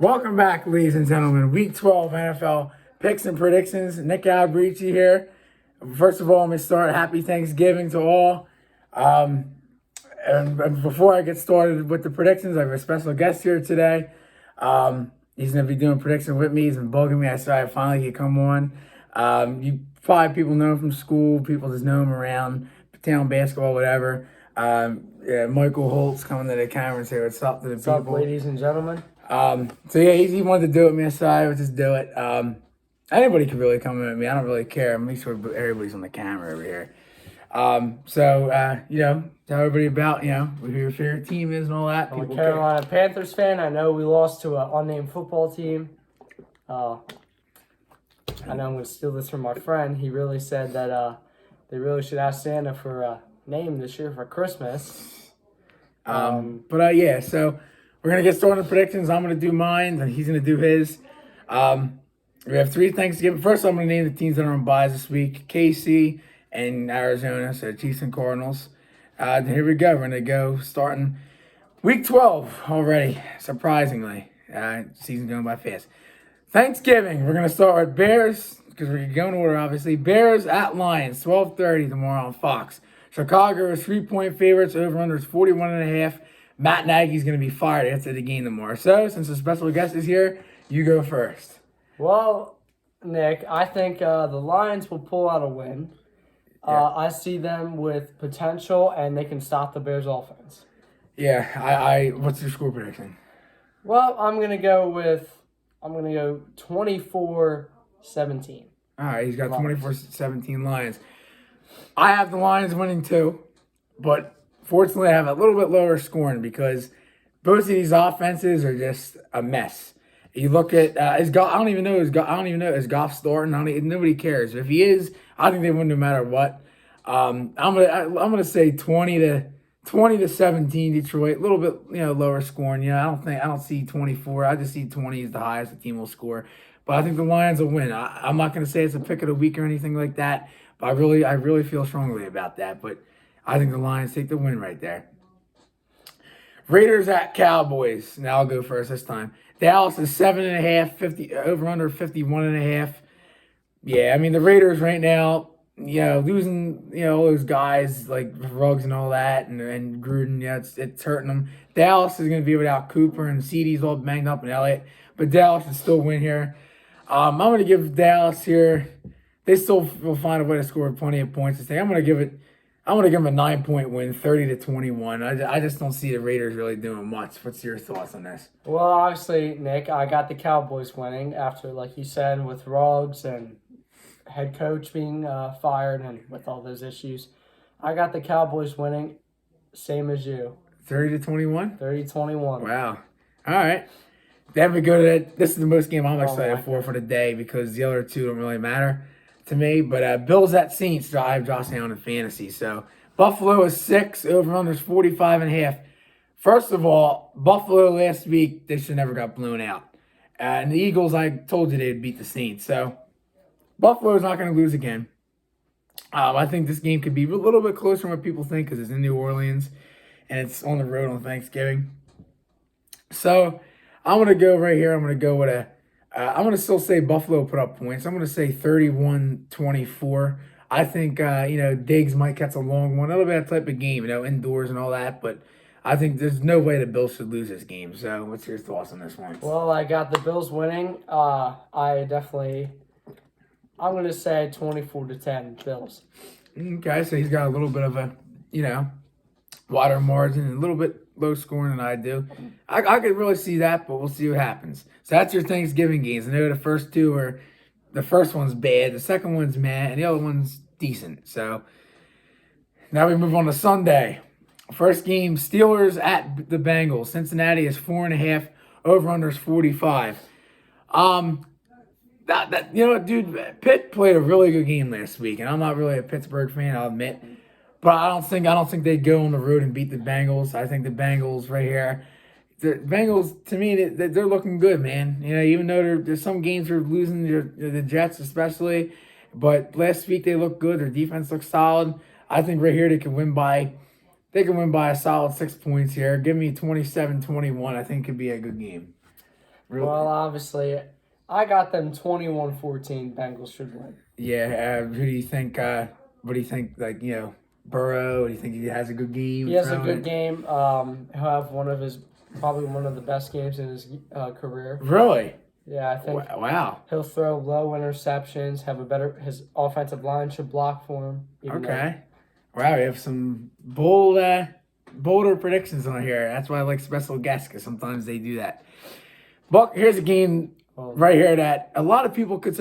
Welcome back, ladies and gentlemen. Week 12 NFL picks and predictions. Nick Alberici here. First of all, I'm going to start. Happy Thanksgiving to all. And before I get started with the predictions, I have a special guest here today. He's going to be doing predictions with me. He's been bugging me. I said I finally could come on. You probably people know him from school. People just know him around town basketball, whatever. Michael Holtz coming to the camera and say what's up to the people. What's up, ladies and gentlemen? He wanted to do it with me, so I would just do it. Anybody can really come in with me. I don't really care. Make sure everybody's on the camera over here. Tell everybody about, who your favorite team is and all that. I'm a Carolina Panthers fan. I know we lost to an unnamed football team. I know I'm going to steal this from my friend. He really said that they really should ask Santa for a name this year for Christmas. So we're going to get started on predictions. I'm going to do mine, and he's going to do his. We have 3 Thanksgiving. First, I'm going to name the teams that are on byes this week. KC and Arizona, so Chiefs and Cardinals. Here we go. We're going to go starting week 12 already, surprisingly. Season going by fast. Thanksgiving, we're going to start with Bears, because we're going in order, obviously. Bears at Lions, 12:30 tomorrow on Fox. Chicago is 3-point favorites. Over-under is 41.5. Matt Nagy's going to be fired after the game tomorrow. So, since the special guest is here, you go first. Well, Nick, I think the Lions will pull out a win. I see them with potential, and they can stop the Bears' offense. Yeah, what's your score prediction? Well, I'm going to go 24-17. All right, he's got 24-17 Lions. I have the Lions winning too, but fortunately, I have a little bit lower scoring because both of these offenses are just a mess. You look at is Goff. I don't even know is Goff starting. Nobody cares. If he is, I think they win no matter what. I'm gonna say 20-17 Detroit. A little bit lower scoring. I don't see 24. I just see 20 is the highest the team will score. But I think the Lions will win. I'm not gonna say it's a pick of the week or anything like that. But I really feel strongly about that. But I think the Lions take the win right there. Raiders at Cowboys. Now I'll go first this time. Dallas is 7.5, over under 51.5. Yeah, I mean the Raiders right now, losing all those guys like Ruggs and all that, and Gruden, it's hurting them. Dallas is going to be without Cooper and CeeDee's all banged up and Elliott, but Dallas should still win here. I'm going to give Dallas here. They still will find a way to score plenty of points this thing. I'm going to give them a 9-point win, 30-21. I just don't see the Raiders really doing much. What's your thoughts on this? Well, obviously, Nick, I got the Cowboys winning after, like you said, with Ruggs and head coach being fired and with all those issues. I got the Cowboys winning, same as you. 30-21? 30-21. Wow. All right. Then we go to that. This is the most game I'm excited for the day because the other two don't really matter to me, but Bills at Saints, I have Josh Allen in fantasy. So Buffalo is 6, over under is 45.5. First of all, Buffalo last week, they should never got blown out. And the Eagles, I told you they'd beat the Saints. So Buffalo is not going to lose again. I think this game could be a little bit closer than what people think because it's in New Orleans and it's on the road on Thanksgiving. So I'm going to go right here. I'm going to go with I'm going to still say Buffalo put up points. I'm going to say 31-24. I think, Diggs might catch a long one. It'll be that type of game, indoors and all that. But I think there's no way the Bills should lose this game. So what's your thoughts on this one? Well, I got the Bills winning. I'm going to say 24-10 Bills. Okay, so he's got a little bit of a, wider margin and a little bit low scoring than I do. I could really see that, but we'll see what happens. So that's your Thanksgiving games. I know the first one's bad, the second one's meh, and the other one's decent. So now we move on to Sunday. First game, Steelers at the Bengals. Cincinnati is 4.5, over under is 45. Pitt played a really good game last week, and I'm not really a Pittsburgh fan, I'll admit. But I don't think they'd go on the road and beat the Bengals. I think the Bengals right here, the Bengals to me they're looking good, man. Even though there's some games they're losing, the Jets especially, but last week they looked good. Their defense looks solid. I think right here they can win by a solid 6 points here. Give me 27-21. I think it could be a good game. Really? Well, obviously, I got them 21-14. Bengals should win. Yeah. Who do you think? What do you think? Like, Burrow. Do you think he has a good game? He has a throwing good it? game. He'll have probably one of the best games in his career. Really? Yeah, I think Wow. he'll throw low interceptions. His offensive line should block for him. Okay. Wow, we have some bolder predictions on here. That's why I like special guests, because sometimes they do that. Buck, here's a game right here that a lot of people could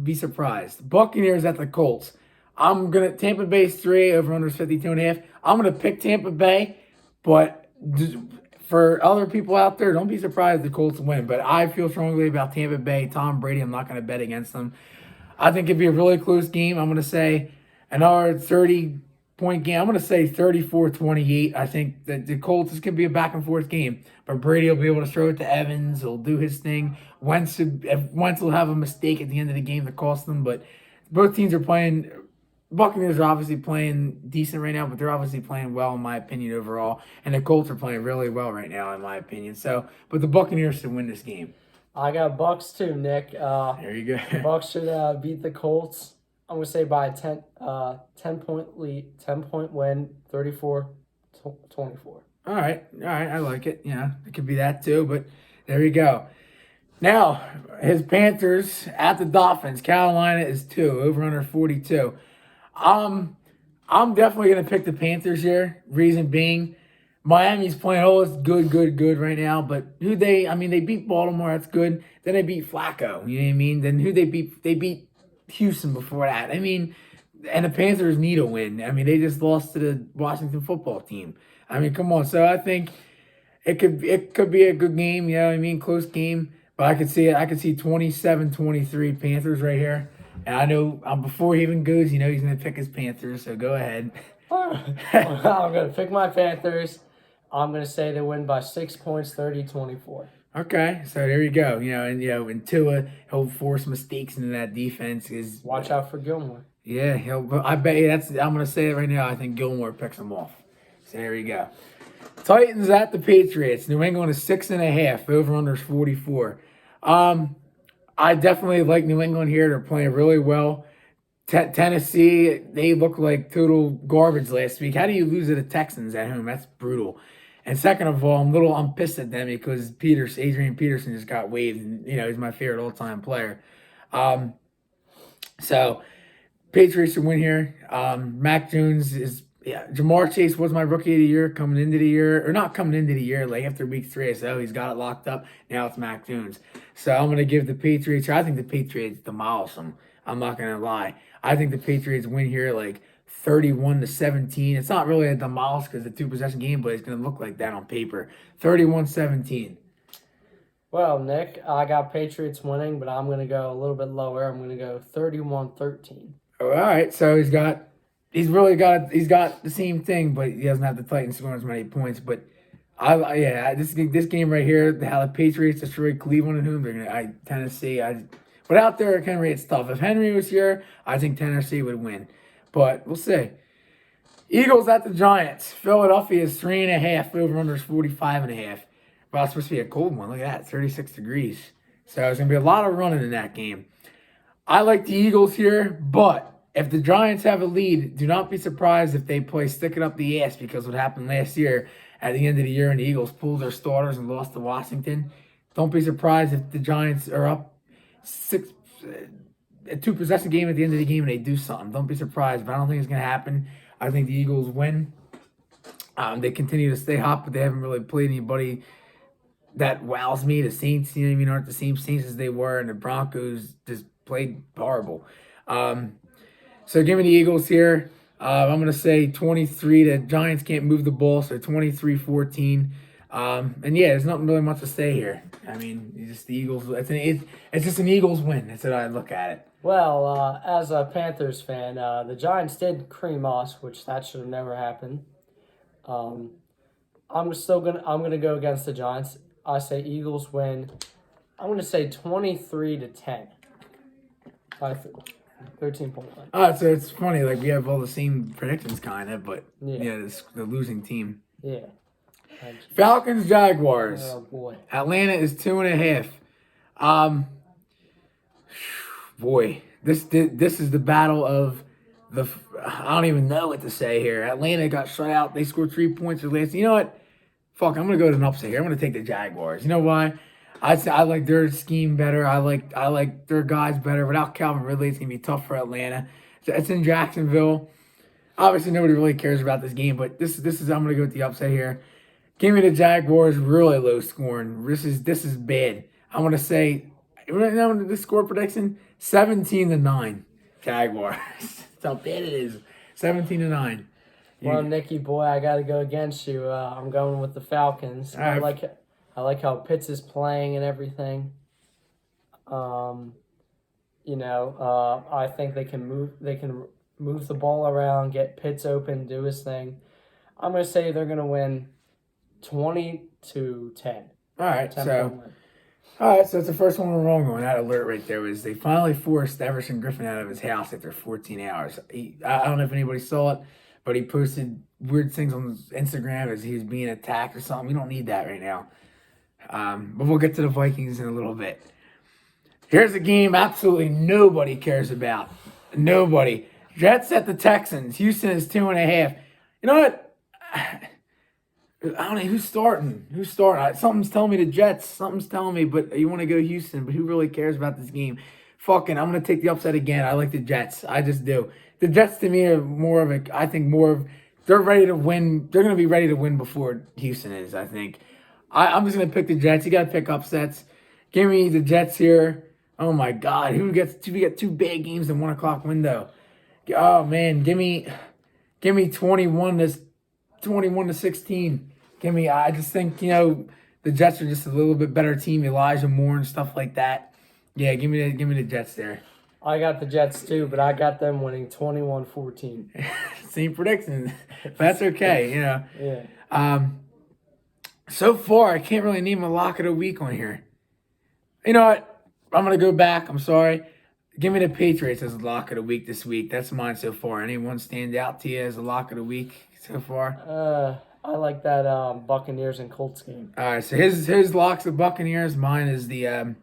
be surprised. Buccaneers at the Colts. Tampa Bay's 3, over under 52.5. I'm gonna pick Tampa Bay, but for other people out there, don't be surprised the Colts win. But I feel strongly about Tampa Bay. Tom Brady, I'm not gonna bet against them. I think it'd be a really close game. I'm gonna say another 30-point game. I'm going to say 34-28. I think that the Colts, this could be a back and forth game. But Brady will be able to throw it to Evans. He'll do his thing. Wentz will have a mistake at the end of the game that cost them. But both teams are playing. Buccaneers are obviously playing decent right now, but they're obviously playing well, in my opinion, overall. And the Colts are playing really well right now, in my opinion. But the Buccaneers should win this game. I got Bucks too, Nick. There you go. Bucks should beat the Colts. I'm gonna say by 10 point lead, 10-point win, 34-24. All right, I like it. Yeah, it could be that too, but there you go. Now, his Panthers at the Dolphins. Carolina is 2, over under 42. I'm definitely gonna pick the Panthers here. Reason being, Miami's playing good right now. But they beat Baltimore, that's good. Then they beat Flacco, you know what I mean? Then who they beat? They beat Houston before that. And the Panthers need a win. They just lost to the Washington football team. Come on. So I think it could be a good game, you know what I mean? Close game. But I could see 27-23 Panthers right here. And I know before he even goes, he's going to pick his Panthers. So go ahead. I'm going to pick my Panthers. I'm going to say they win by 6 points, 30-24. Okay, so there you go. And Tua, he'll force mistakes into that defense. Watch out for Gilmore. Yeah, I bet you I'm going to say it right now. I think Gilmore picks him off. So there you go. Titans at the Patriots. New England is 6.5. Over under 44. I definitely like New England here. They're playing really well. Tennessee, they look like total garbage last week. How do you lose to the Texans at home? That's brutal. And second of all, I'm pissed at them because Adrian Peterson just got waived. And, he's my favorite all-time player. So Patriots should win here. Mac Jones Jamar Chase was my rookie of the year coming into the year, or not coming into the year, like after week 3. So he's got it locked up. Now it's Mac Jones. So I'm going to give the Patriots, I think the Patriots demolish them. I'm not going to lie. I think the Patriots win here like 31-17. It's not really a demolish because it's a 2-possession game, but it's going to look like that on paper. 31-17. Well, Nick, I got Patriots winning, but I'm going to go a little bit lower. I'm going to go 31-13. All right, so he's got the same thing, but he doesn't have the Titans scoring as many points. But this game right here, how the Patriots destroyed Cleveland and whom they're gonna Tennessee. Without Derrick Henry, it's tough. If Henry was here, I think Tennessee would win. But we'll see. Eagles at the Giants. Philadelphia is 3.5. Over under is 45.5. Well, it's supposed to be a cold one. Look at that, 36 degrees. So there's gonna be a lot of running in that game. I like the Eagles here, but if the Giants have a lead, do not be surprised if they play stick it up the ass, because what happened last year at the end of the year and the Eagles pulled their starters and lost to Washington. Don't be surprised if the Giants are up a 2-possession game at the end of the game and they do something. Don't be surprised, but I don't think it's going to happen. I think the Eagles win. They continue to stay hot, but they haven't really played anybody that wows me. The Saints, aren't the same Saints as they were, and the Broncos just played horrible. So give me the Eagles here. I'm going to say 23. The Giants can't move the ball, so 23-14. And there's nothing really much to say here. It's just the Eagles. It's just an Eagles win. That's how I look at it. Well, as a Panthers fan, the Giants did cream us, which that should have never happened. I'm gonna go against the Giants. I say Eagles win. I'm gonna say 23-10. 13-point win. Oh, so it's funny. Like we have all the same predictions, kind of, but the losing team. Yeah. Falcons, Jaguars. Oh boy. Atlanta is 2.5. Boy, this is the battle of the. I don't even know what to say here. Atlanta got shut out. They scored 3 points or less. You know what? Fuck, I'm gonna go to an upset here. I'm gonna take the Jaguars. You know why? I like their scheme better. I like their guys better. Without Calvin Ridley, it's gonna be tough for Atlanta. It's in Jacksonville. Obviously, nobody really cares about this game, but this is I'm gonna go with the upset here. Give me the Jaguars, really low scoring. This is bad. I'm gonna say, right now the score prediction 17-9, Jaguars. That's how bad it is. 17-9. Well, Nicky boy, I got to go against you. I'm going with the Falcons. All right. I like how Pitts is playing and everything. I think they can move. They can move the ball around, get Pitts open, do his thing. I'm gonna say they're gonna win 20-10. All right, 10 so. point win. All right, so it's the first one we're wrong on. That alert right there was they finally forced Everson Griffin out of his house after 14 hours. I don't know if anybody saw it, but he posted weird things on Instagram as he was being attacked or something. We don't need that right now. But we'll get to the Vikings in a little bit. Here's a game absolutely nobody cares about. Nobody. Jets at the Texans. Houston is 2.5. You know what? I don't know who's starting. Something's telling me the Jets. Something's telling me, but you want to go Houston. But who really cares about this game? I'm gonna take the upset again. I like the Jets. I just do. The Jets to me are more of a. I think more of. They're ready to win. They're gonna be ready to win before Houston is. I think. I'm just gonna pick the Jets. You gotta pick upsets. Give me the Jets here. Oh my God, we get two bad games in 1 o'clock window. Oh man, give me 21-16. I just think, the Jets are just a little bit better team. Elijah Moore and stuff like that. Yeah, give me the Jets there. I got the Jets too, but I got them winning 21-14. Same prediction. That's okay, Yeah. So far, I can't really name a lock of the week on here. You know what? I'm going to go back. I'm sorry. Give me the Patriots as a lock of the week this week. That's mine so far. Anyone stand out to you as a lock of the week so far? I like that Buccaneers and Colts game. All right, so his locks of Buccaneers. Mine is the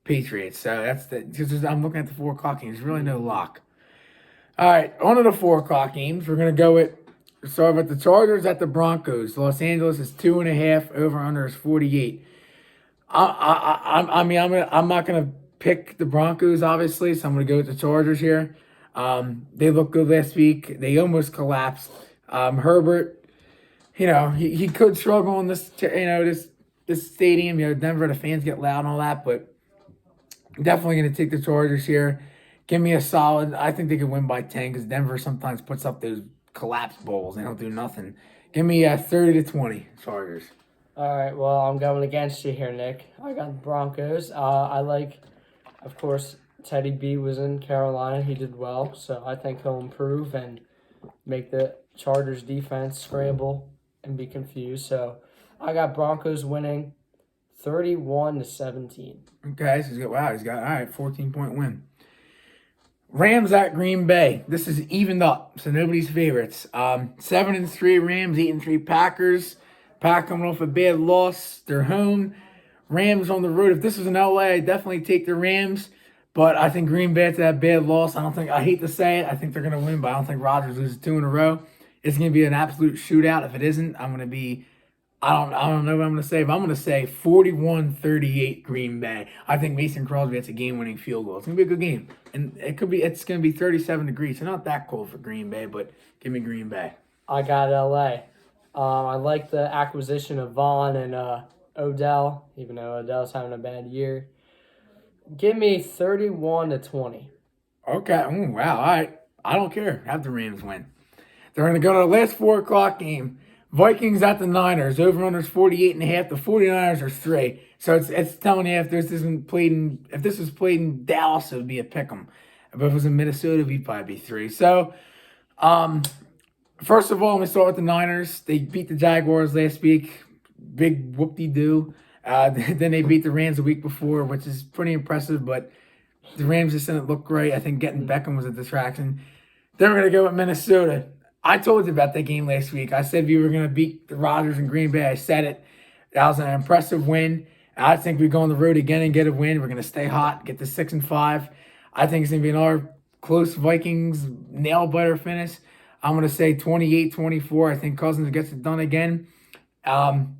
Patriots. So that's because I'm looking at the 4 o'clock games. There's really no lock. All right, on to the 4 o'clock games. We're going to go with, start with the Chargers at the Broncos. Los Angeles is 2.5. Over under is 48. I'm not gonna pick the Broncos, obviously, so I'm gonna go with the Chargers here. They looked good last week. They almost collapsed. Herbert, he could struggle in this stadium. Denver, the fans get loud and all that, but definitely gonna take the Chargers here. Give me a solid. I think they could win by 10 because Denver sometimes puts up those collapse bowls. They don't do nothing. Give me 30-20 Chargers. All right, well, I'm going against you here, Nick. I got the Broncos. I like, of course, Teddy B was in Carolina. He did well, so I think he'll improve and make the Chargers defense scramble and be confused. So I got Broncos winning 31-17. Okay, so he's got all right, 14-point win. Rams at Green Bay. This is evened up, so nobody's favorites. 7-3 Rams, 8-3 Packers. Pack coming off a bad loss. They're home. Rams on the road. If this was in LA, I'd definitely take the Rams. But I think Green Bay after that bad loss, I hate to say it, I think they're going to win, but I don't think Rodgers loses 2 in a row. It's going to be an absolute shootout. If it isn't, I'm going to be, I don't know what I'm going to say, but I'm going to say 41-38 Green Bay. I think Mason Crosby hits a game-winning field goal. It's going to be a good game. And it's going to be 37 degrees. So not that cold for Green Bay, but give me Green Bay. I got LA. I like the acquisition of Vaughn and Odell, even though Odell's having a bad year. Give me 31-20. Okay. Ooh, wow. All right. I don't care. Have the Rams win. They're going to go to the last 4 o'clock game. Vikings at the Niners. Over-under is 48.5. The 49ers are 3. So it's telling you if this was played in Dallas, it would be a pick 'em. But if it was in Minnesota, we'd probably be 3. So, first of all, let me start with the Niners. They beat the Jaguars last week. Big whoop-de-doo. Then they beat the Rams the week before, which is pretty impressive, but the Rams just didn't look great. I think getting Beckham was a distraction. Then we're going to go with Minnesota. I told you about that game last week. I said we were going to beat the Rodgers and Green Bay. I said it. That was an impressive win. I think we go on the road again and get a win. We're going to stay hot, get to 6-5. I think it's going to be another close Vikings nail-biter finish. I'm going to say 28-24. I think Cousins gets it done again. Even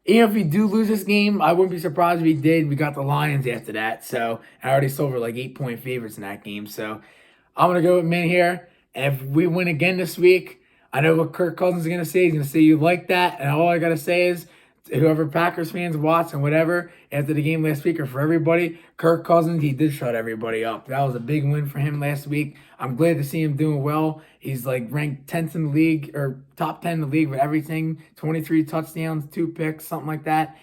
if we do lose this game, I wouldn't be surprised if we did. We got the Lions after that. So I already sold for like 8-point favorites in that game. So I'm going to go with Min here. And if we win again this week, I know what Kirk Cousins is going to say. He's going to say you like that. And all I got to say is, whoever Packers fans watch and whatever, after the game last week or for everybody, Kirk Cousins, he did shut everybody up. That was a big win for him last week. I'm glad to see him doing well. He's like ranked 10th in the league or top 10 in the league with everything. 23 touchdowns, 2 picks, something like that.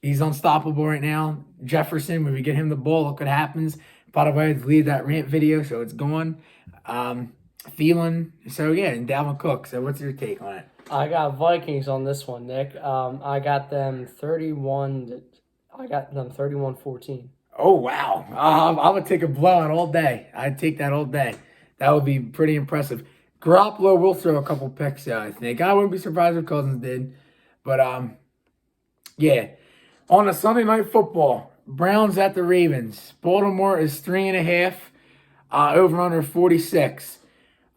He's unstoppable right now. Jefferson, when we get him the ball, look what happens. By the way, I deleted that rant video, so it's gone. Thielen. So, yeah, and Dalvin Cook. So, what's your take on it? I got Vikings on this one, Nick. I got them 31-14. Oh, wow. I would take a blowout all day. I'd take that all day. That would be pretty impressive. Garoppolo will throw a couple picks out, I think. I wouldn't be surprised if Cousins did. But, yeah. On a Sunday Night Football, Browns at the Ravens. Baltimore is 3.5. Over under 46.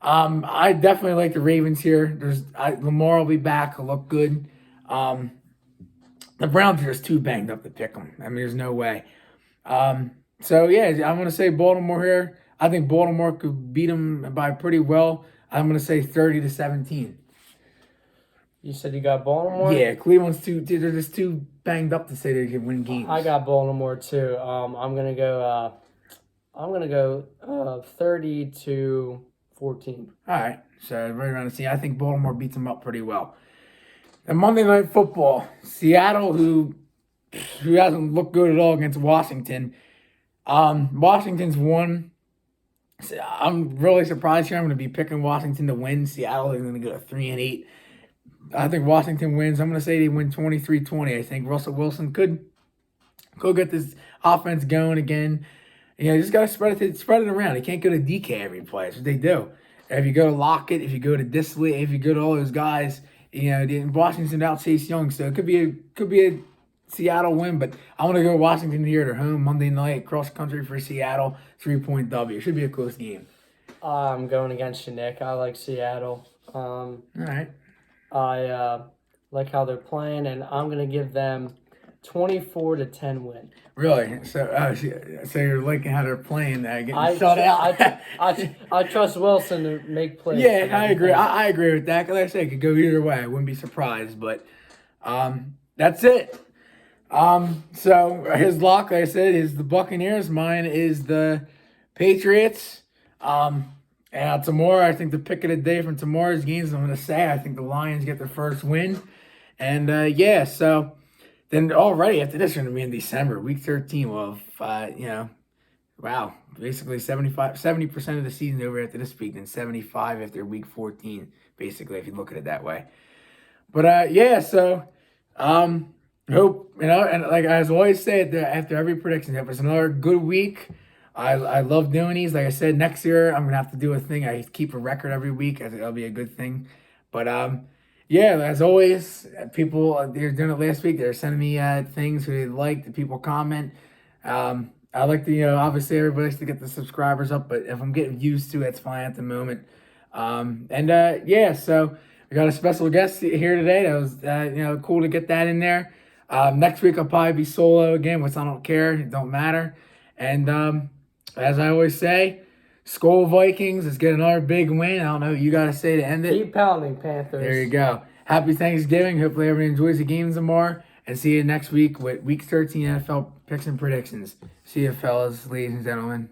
I definitely like the Ravens here. Lamar will be back. He'll look good. The Browns are just too banged up to pick them. I mean, there's no way. So, yeah, I'm going to say Baltimore here. I think Baltimore could beat them by pretty well. I'm going to say 30-17. You said you got Baltimore? Yeah, Cleveland's they're just too banged up to say they can win games. I got Baltimore, too. I'm going to go 30-14. All right, so right around the scene. I think Baltimore beats them up pretty well. And Monday Night Football, Seattle, who hasn't looked good at all against Washington. Washington's won. I'm really surprised here. I'm going to be picking Washington to win. Seattle is going to go 3-8. I think Washington wins. I'm going to say they win 23-20. I think Russell Wilson could get this offense going again. You know, you just got to spread it around. You can't go to DK every play. That's what they do. If you go to Lockett, if you go to Disley, if you go to all those guys, you know, Washington out Chase Young. So it could be a Seattle win, but I want to go Washington here at home Monday night, cross country for Seattle, 3-point W. It should be a close game. I'm going against you, Nick. I like Seattle. All right. I like how they're playing, and I'm going to give them 24-10 win. Really? So you're liking how they're playing that, getting shut out. I trust Wilson to make plays. Yeah, I agree. I agree with that. Like I said, it could go either way. I wouldn't be surprised, but that's it. So his lock, like I said, is the Buccaneers. Mine is the Patriots. And tomorrow, I think the pick of the day from tomorrow's games, I'm going to say, I think the Lions get their first win. And yeah, so then already after this, we're going to be in December, week 13. Well, wow, basically 70% of the season over after this week, and 75 after week 14, basically, if you look at it that way. But yeah, so hope, and like I always say after every prediction, if it's another good week, I love doing these. Like I said, next year I'm gonna have to do a thing. I keep a record every week. I think that'll be a good thing. But yeah, as always, people they're doing it last week. They're sending me things who they like. The people comment. I like to, obviously everybody likes to get the subscribers up, but if I'm getting used to it, it's fine at the moment. Yeah, so we got a special guest here today. That was cool to get that in there. Next week I'll probably be solo again, which I don't care. It don't matter. And as I always say, Skol Vikings. Let's get another big win. I don't know what you got to say to end it. Keep pounding, Panthers. There you go. Happy Thanksgiving. Hopefully everybody enjoys the games tomorrow. And see you next week with Week 13 NFL picks and predictions. See you, fellas, ladies and gentlemen.